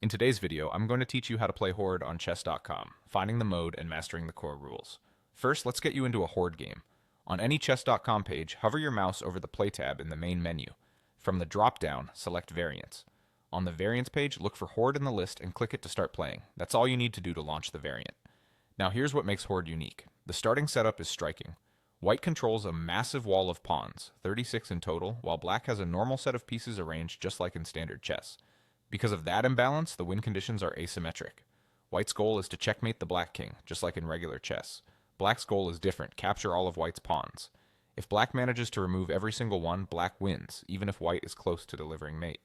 In today's video, I'm going to teach you how to play Horde on chess.com, finding the mode and mastering the core rules. First, let's get you into a Horde game. On any chess.com page, hover your mouse over the play tab in the main menu. From the drop-down, select Variants. On the Variants page, look for Horde in the list and click it to start playing. That's all you need to do to launch the variant. Now here's what makes Horde unique. The starting setup is striking. White controls a massive wall of pawns, 36 in total, while black has a normal set of pieces arranged just like in standard chess. Because of that imbalance, the win conditions are asymmetric. White's goal is to checkmate the black king, just like in regular chess. Black's goal is different, capture all of white's pawns. If black manages to remove every single one, black wins, even if white is close to delivering mate.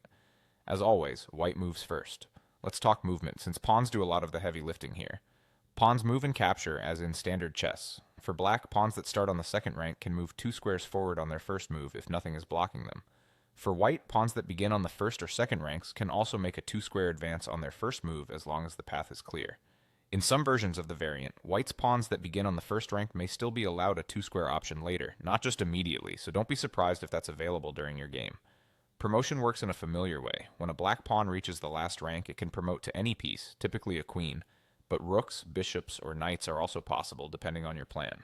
As always, white moves first. Let's talk movement, since pawns do a lot of the heavy lifting here. Pawns move and capture as in standard chess. For black, pawns that start on the second rank can move 2 squares forward on their first move if nothing is blocking them. For white, pawns that begin on the first or second ranks can also make a 2-square advance on their first move as long as the path is clear. In some versions of the variant, white's pawns that begin on the first rank may still be allowed a 2-square option later, not just immediately, so don't be surprised if that's available during your game. Promotion works in a familiar way. When a black pawn reaches the last rank, it can promote to any piece, typically a queen, but rooks, bishops, or knights are also possible depending on your plan.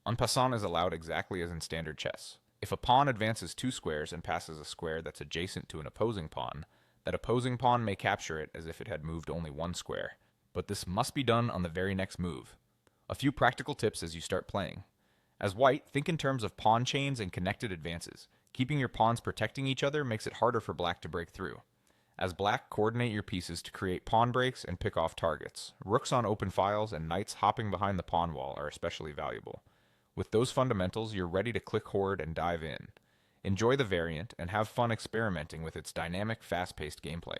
En passant is allowed exactly as in standard chess. If a pawn advances 2 squares and passes a square that's adjacent to an opposing pawn, that opposing pawn may capture it as if it had moved only 1 square. But this must be done on the very next move. A few practical tips as you start playing. As white, think in terms of pawn chains and connected advances. Keeping your pawns protecting each other makes it harder for black to break through. As black, coordinate your pieces to create pawn breaks and pick off targets. Rooks on open files and knights hopping behind the pawn wall are especially valuable. With those fundamentals, you're ready to click Horde and dive in. Enjoy the variant and have fun experimenting with its dynamic, fast-paced gameplay.